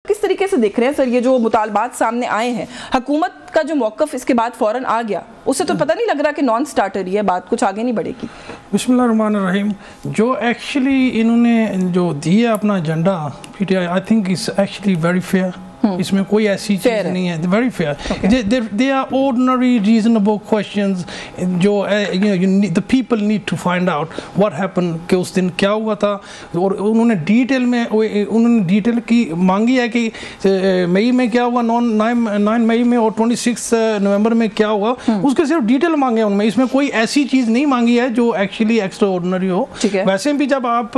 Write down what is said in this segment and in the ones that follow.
किस तरीके से देख रहे हैं सर ये जो मुतालबात सामने आए हैं? हुकूमत का जो मौक़िफ़ इसके बाद फ़ौरन आ गया, उससे तो पता नहीं लग रहा कि नॉन स्टार्टर ही है, बात कुछ आगे नहीं बढ़ेगी। बिस्मिल्लाहिर्रहमानिर्रहीम। जो एक्चुअली इन्होंने जो दिया अपना agenda PTI, I think is actually very fair. इसमें कोई ऐसी चीज़ नहीं है, very fair. They are ordinary reasonable questions जो the people need to find out what happen, कि उस दिन क्या हुआ था। और उन्होंने डिटेल की मांगी है कि मई में क्या हुआ, 9 मई में और 26 नवंबर में क्या हुआ, उसके सिर्फ डिटेल मांगे उनमें। इसमें कोई ऐसी चीज़ नहीं मांगी है जो एक्चुअली एक्स्ट्रा ऑर्डिनरी हो। वैसे भी जब आप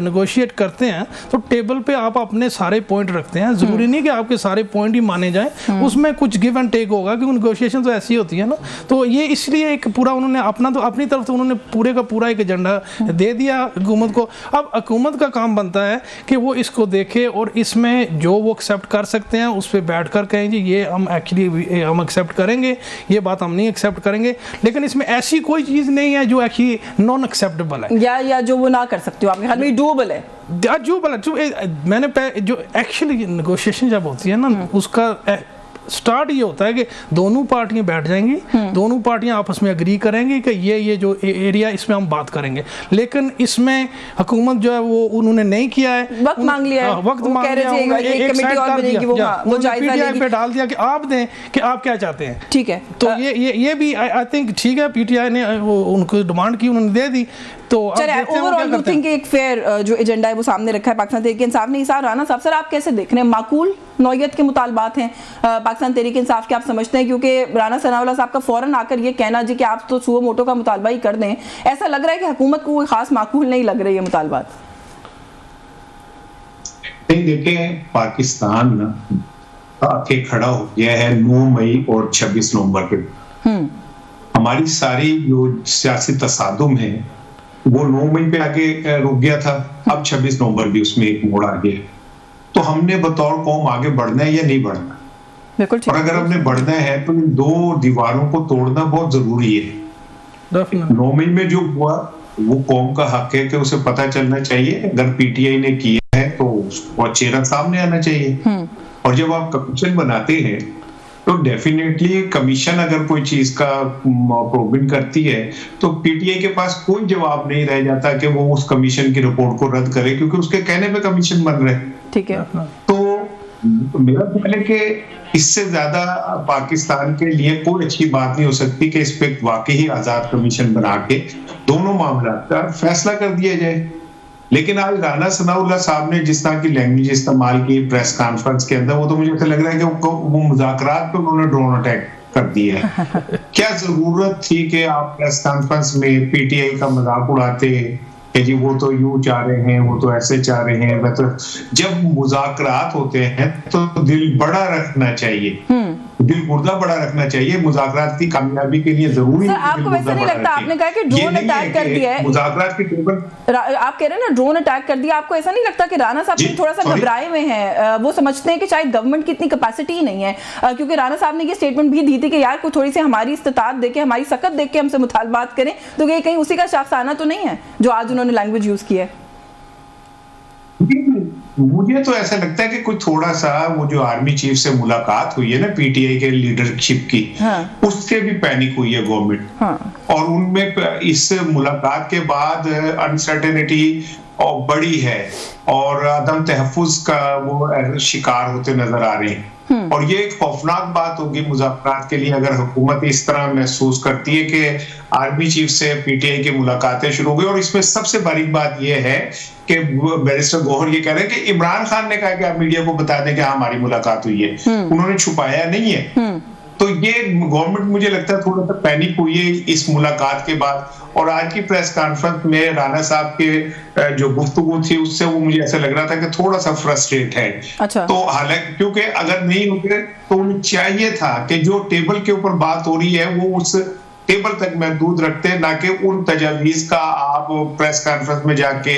नेगोशिएट करते हैं तो टेबल पे आप अपने सारे पॉइंट रखते हैं, ज़रूरी नहीं कि आपके सारे पॉइंट ही माने जाएं, उसमें कुछ गिव एंड टेक होगा, क्योंकि नेगोशिएशन तो ऐसी होती है ना। तो ये इसलिए एक पूरा उन्होंने अपनी तरफ से उन्होंने पूरे का पूरा एक एजेंडा दे दिया हुकूमत को। अब हुकूमत का काम बनता है कि वो इसको देखे और इसमें जो वो एक्सेप्ट कर सकते हैं उस पर बैठ कर कहें जी ये हम एक्चुअली हम एक्सेप्ट करेंगे, ये बात हम नहीं एक्सेप्ट करेंगे। लेकिन इसमें ऐसी कोई चीज़ नहीं है जो एक्चुअली नॉन एक्सेप्टेबल है या जो वो ना कर सकते हो, आपके ख्याल में डूएबल है? मैंने जो एक्चुअली नेगोशिएशन जब होती है ना, उसका स्टार्ट ये होता है कि दोनों पार्टियां बैठ जाएंगी, दोनों पार्टियां आपस में एग्री करेंगी कि ये जो एरिया इसमें हम बात करेंगे। लेकिन इसमें हुकूमत जो है वो उन्होंने नहीं किया है, वक्त मांग लिया है, वक्त मांग लिया, एक साइड कर दिया, वो पीटीआई पे डाल दिया कि आप दें कि आप क्या चाहते हैं। ठीक है, तो ये भी आई थिंक ठीक है, पीटीआई ने उनको डिमांड की, उन्होंने दे दी। तो ओवरऑल यू थिंक एक फेयर जो एजेंडा है वो सामने रखा है पाकिस्तान तहरीक इंसाफ ने? इसार राना साहब, सर आप कैसे देख रहे हैं? माकूल नौयत के मुतालबात हैं पाकिस्तान तहरीक इंसाफ के, आप समझते हैं? क्योंकि राना सनाउल्लाह साहब का फौरन आकर ये कहना जी कि आप तो सुओ मोटो का मुतालबा ही कर दें, ऐसा लग रहा है कि हुकूमत को कोई खास माकूल नहीं लग रही है मुतालबात। देखें, पाकिस्तान आके खड़ा हो गया है 9 मई और 26 नवंबर के। हमारी सारी जो सियासी तसादुम है वो 9 मई पे आके रुक गया था, अब 26 नवंबर भी उसमें एक मोड़ आ गया। तो हमने बतौर कौम आगे बढ़ना है या नहीं बढ़ना? बिल्कुल। और अगर हमने बढ़ना है तो इन दो दीवारों को तोड़ना बहुत जरूरी है। 9 मई में जो हुआ वो कौम का हक है कि उसे पता चलना चाहिए। अगर पीटीआई ने किया है तो उसका चेहरा सामने आना चाहिए। और जब आप कमीशन बनाते हैं तो डेफिनेटली कमीशन अगर कोई चीज का प्रोबिन करती है तो पीटीआई के पास कोई जवाब नहीं रह जाता कि वो उस कमीशन की रिपोर्ट को रद्द करे, क्योंकि उसके कहने पे कमीशन बन रहे हैं। ठीक है, तो मेरा ख्याल है कि इससे ज्यादा पाकिस्तान के लिए कोई अच्छी बात नहीं हो सकती कि इस पे वाकई आजाद कमीशन बना के दोनों मामला का फैसला कर दिया जाए। लेकिन आज राना सनाउल्लाह साहब ने जिस तरह की लैंग्वेज इस्तेमाल की प्रेस कॉन्फ्रेंस के अंदर, वो तो मुझे ऐसा लग रहा है कि वो मुज़ाकरात पे उन्होंने ड्रोन अटैक कर दिया है। क्या जरूरत थी कि आप प्रेस कॉन्फ्रेंस में पीटीआई का मजाक उड़ाते कि जी वो तो यूं चाह रहे हैं, वो तो ऐसे चाह रहे हैं। मतलब जब मुज़ाकरात होते हैं तो दिल बड़ा रखना चाहिए, दिल मुर्दा बड़ा रखना चाहिए। मुज़ाकरात की कामयाबी के लिए जरूरी है। आपको वैसे नहीं लगता, आपने कहा कि ड्रोन अटैक कर दिया है, मुज़ाकरात की टेबल आप कह रहे हैं ना ड्रोन अटैक कर दिया, आपको ऐसा नहीं लगता कि राना साहब थोड़ा सा घबराए हुए हैं? वो समझते हैं कि शायद गवर्नमेंट की इतनी कैपेसिटी ही नहीं है, क्योंकि राना साहब ने ये स्टेटमेंट भी दी थी कि यार कोई थोड़ी सी हमारी इस्तात देके, हमारी सकत देख के हमसे मुतालबात करें, तो ये कहीं उसी का शाखसाना तो नहीं है जो आज उन्होंने लैंग्वेज यूज की है? मुझे तो ऐसा लगता है कि कोई थोड़ा सा वो जो आर्मी चीफ से मुलाकात हुई है ना पीटीआई के लीडरशिप की, उससे भी पैनिक हुई है गवर्नमेंट। और उनमें इस मुलाकात के बाद अनसर्टेनिटी और बड़ी है और अदम तहफ्फुज का वो शिकार होते नजर आ रहे हैं। और ये एक खौफनाक बात होगी मुज़ाकरात के लिए अगर हुकूमत इस तरह महसूस करती है कि आर्मी चीफ से पीटीआई की मुलाकातें शुरू हो गई। और इसमें सबसे बारीक बात यह है कि बैरिस्टर गौहर ये कह रहे हैं कि इमरान खान ने कहा कि आप मीडिया को बता दें कि हमारी मुलाकात हुई है, उन्होंने छुपाया नहीं है। तो ये गवर्नमेंट मुझे लगता है थोड़ा सा पैनिक हुई है इस मुलाकात के बाद। और आज की प्रेस कॉन्फ्रेंस में राना साहब के जो गुफ्तगू थी उससे वो मुझे ऐसा लग रहा था कि थोड़ा सा फ्रस्ट्रेट है। अच्छा। तो हालांकि क्योंकि अगर नहीं होते तो उन्हें चाहिए था कि जो टेबल के ऊपर बात हो रही है वो उस टेबल तक महदूद रखते, ना कि उन तजावीज का आप प्रेस कॉन्फ्रेंस में जाके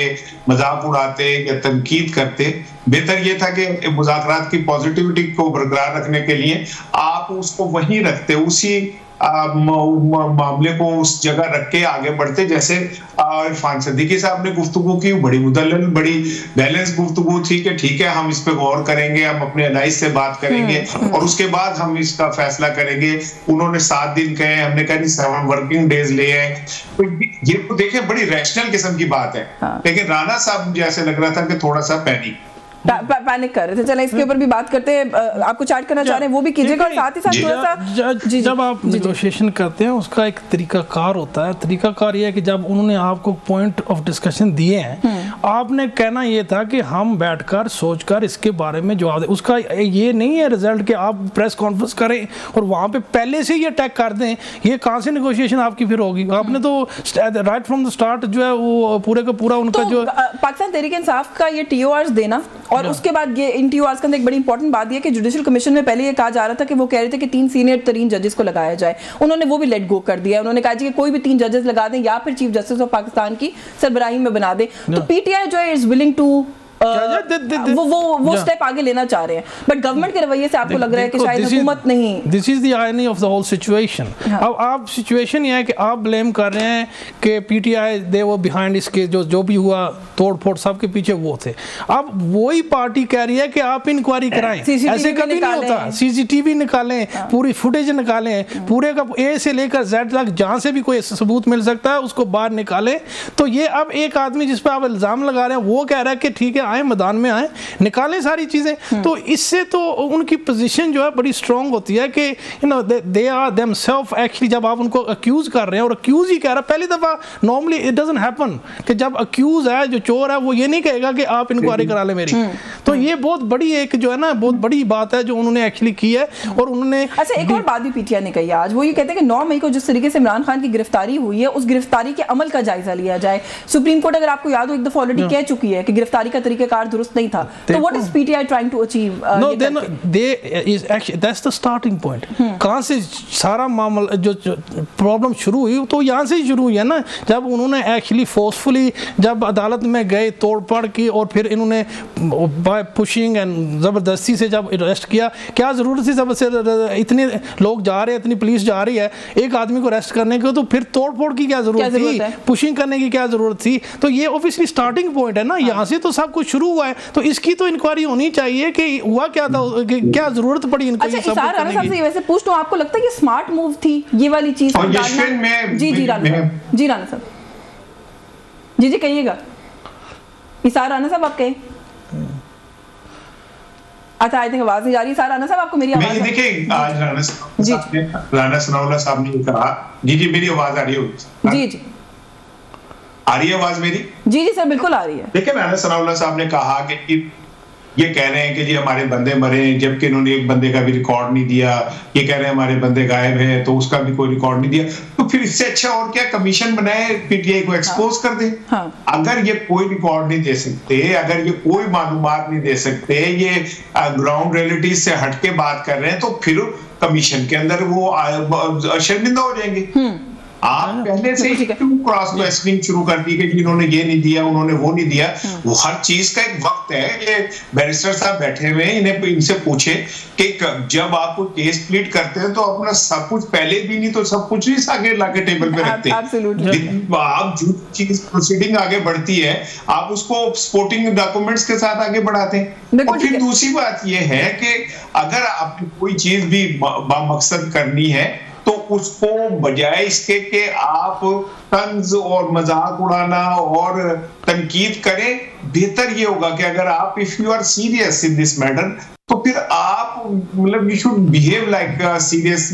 मजाक उड़ाते या तनकीद करते। बेहतर ये था कि मुज़ाकरात की पॉजिटिविटी को बरकरार रखने के लिए आप आप उसको वहीं रखते, उसी मामले को उस जगह रख के आगे बढ़ते, जैसे इरफान सिद्दीकी साहब ने गुफ्तगू की, बड़ी मुदल्लल, बड़ी बैलेंस गुफ्तगू थी कि ठीक है हम इस पे गौर करेंगे, हम अपने एलाइज से बात करेंगे और उसके बाद हम इसका फैसला करेंगे। उन्होंने 7 दिन कहे, हमने कहा नहीं 7 वर्किंग डेज ले आए। तो ये तो देखे बड़ी रैशनल किस्म की बात है, लेकिन राणा साहब मुझे ऐसे लग रहा था कि थोड़ा सा पैनिक कर रहे थे। चलें इसके ऊपर भी बात करते हैं, आपको चैट करना चाह रहे हैं वो भी कीजिएगा, और साथ ही साथ थोड़ा सा जब आप नेगोशिएशन करते हैं उसका एक तरीकाकार होता है। तरीकाकार ये है कि जब उन्होंने आपको पॉइंट ऑफ डिस्कशन दिए हैं, आपने कहना ये था कि हम बैठकर सोचकर इसके बारे में जवाब दें। उसका ये नहीं है रिजल्ट कि आप प्रेस कॉन्फ्रेंस करें और वहां पे पहले से ये अटैक कर दें। ये कहां से नेगोशिएशन आपकी फिर होगी? आपने तो राइट फ्रॉम द स्टार्ट जो है वो पूरे का पूरा उनका जो पाकिस्तान तहरीक इंसाफ का ये टीओआरस देना, और उसके बाद ये इन टीओआरस के अंदर एक बड़ी इंपॉर्टेंट बात ये कि जुडिशल कमीशन में पहले ये कहा जा रहा था कि वो कह रहे थे कि 3 सीनियर तरीन जजेस को लगाया जाए, उन्होंने वो भी लेट गो कर दिया। उन्होंने कहा कि कोई भी 3 जजेस लगा दें या फिर चीफ जस्टिस ऑफ पाकिस्तान की सरबराही में बना दे। तो पीटीआई जो है इज विलिंग टू वो स्टेप आगे लेना चाह रहे हैं, बट गवर्नमेंट के रवैये से आपको लग रहा है कि शायद हुकूमत नहीं। This is the irony of the whole situation. अब आप सिचुएशन ये है कि आप ब्लेम कर रहे हैं कि पीटीआई दे वो बिहाइंड इसके जो भी हुआ तोड़ फोड़ सब के पीछे वो थे। अब वही पार्टी कह रही है कि आप इंक्वायरी कराएं, ऐसे कभी नहीं होता। सीसीटीवी निकालें, पूरी फुटेज निकालें, पूरे का ए से लेकर जेड तक जहां से भी कोई सबूत मिल सकता है उसको बाहर निकालें। तो ये अब एक आदमी जिस पर आप इल्जाम लगा रहे हैं वो कह रहा है कि ठीक है आए मैदान में आए, निकालें सारी चीजें। तो इससे तो उनकी पोजीशन जो है बड़ी स्ट्रांग होती है कि you know they are themselves actually. जब आप उनको अक्यूज कर रहे हैं और अक्यूज ही कह रहा है, पहली दफा नॉर्मली इट डजंट हैपन कि जब अक्यूज है जो चोर है वो ये नहीं कहेगा कि आप इंक्वायरी करा ले मेरी। तो ये बहुत बड़ी एक जो है ना बहुत बड़ी बात है जो उन्होंने एक्चुअली की है। और उन्होंने अच्छा एक और बात भी पीटीआई ने कही आज, वो ये कहते हैं कि 9 मई को जिस तरीके से इमरान खान की गिरफ्तारी हुई है उस गिरफ्तारी के अमल का जायजा लिया जाए। सुप्रीम कोर्ट अगर आपको याद हो एक दफा ऑलरेडी कह चुकी है कि गिरफ्तारी का तरीकाकार दुरुस्त नहीं था। तो what is PTI trying to achieve? No they is actually that's the starting point. कहां से सारा मामला जो प्रॉब्लम शुरू हुई तो यहां से ही शुरू हुई है ना, जब उन्होंने एक्चुअली फोर्सफुली जब अदालत में गए तोड़फोड़ की और फिर इन्होंने बाय पुशिंग एंड जबरदस्ती से जब अरेस्ट किया। क्या जरूरत थी? जब से इतने लोग जा रहे हैं, इतनी पुलिस जा रही है एक आदमी को अरेस्ट करने की, तो फिर तोड़फोड़ की क्या जरूरत थी? पुशिंग करने की क्या जरूरत थी? तो ये ऑब्वियसली स्टार्टिंग पॉइंट है ना, यहाँ से तो सब कुछ शुरू हुआ है। तो इसकी तो इंक्वायरी होनी चाहिए कि हुआ क्या था, कि क्या जरूरत पड़ी इनको। अच्छा इसार राणा साहब से वैसे पूछ लूं, आपको लगता है कि स्मार्ट मूव थी ये वाली चीज डालना? जी राणा साहब जी कहिएगा। इसार राणा साहब आप कहें। अच्छा आई थिंक आवाज नहीं जा रही। राणा साहब आपको मेरी आवाज? देखिए आज राणा सनाउल्लाह साहब ने कहा जी मेरी आवाज आ रही है? जी आ रही है आवाज मेरी? जी सर बिल्कुल आ रही है। देखिए राणा सनाउल्लाह साहब ने कहा कि ये कह रहे हैं कि जी हमारे बंदे मरे, जबकि इन्होंने एक बंदे का भी रिकॉर्ड नहीं दिया। ये कह रहे हैं हमारे बंदे गायब हैं तो उसका भी कोई रिकॉर्ड नहीं दिया। तो फिर इससे अच्छा और क्या, कमीशन बनाए, पीटीआई को एक्सपोज कर दे। अगर ये कोई रिकॉर्ड नहीं दे सकते, अगर ये कोई मालूमात नहीं दे सकते, ये ग्राउंड रियलिटीज से हटके बात कर रहे हैं, तो फिर कमीशन के अंदर वो शर्मिंदा हो जाएंगे। आप पहले से ही क्यों क्रॉस क्वेश्चनिंग शुरू कर दी कि इन्होंने ये नहीं दिया, उन्होंने वो नहीं दिया? वो हर चीज का एक वक्त है। ये बैरिस्टर साहब बैठे हुए हैं, इनसे पूछे कि जब आप कोई केस प्लीड करते हैं तो अपना सब कुछ पहले भी नहीं तो सब कुछ ही आगे लाके टेबल पे रखते हैं। आप जो चीज प्रोसीडिंग आगे बढ़ती है आप उसको स्पोर्टिंग डॉक्यूमेंट्स के साथ आगे बढ़ाते हैं। और फिर दूसरी बात ये है कि अगर आपको कोई चीज भी बामकसद करनी है तो उसको बजाय इसके कि आप तंज और मजाक उड़ाना और तनकीद करें, बेहतर ये होगा कि अगर आप if you are serious in this matter तो फिर आप मतलब you should behave like serious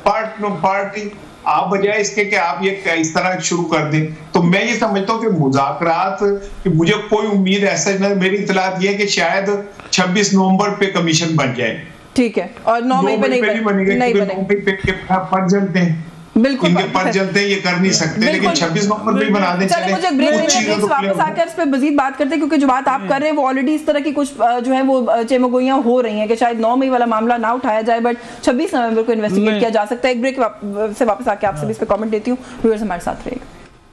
party. आप बजाय इसके कि आप ये इस तरह शुरू कर दें। तो मैं ये समझता हूँ कि मुज़ाकरात कि मुझे कोई उम्मीद ऐसा नहीं, मेरी इत्तलात ये है कि शायद 26 नवंबर पे कमीशन बन जाए। ठीक है, और 9 मई पे नहीं बनेगा। पर जलते हैं बिल्कुल, इनके पर जलते ये कर नहीं सकते, लेकिन 26 नवंबर पे बना दें। चलिए मुझे ब्रेक वापस आकर इस पे मजीद बात करते हैं, क्योंकि जो बात आप कर रहे हैं वो ऑलरेडी इस तरह की कुछ जो है वो चेमगोइयां हो रही हैं कि शायद 9 मई वाला मामला ना उठाया जाए, बट 26 नवंबर को इन्वेस्टिगेट किया जा सकता है। एक ब्रेक से वापस आके आप सभी इस पे कमेंट देती हूँ। व्यूअर्स हमारे साथ रहेगा।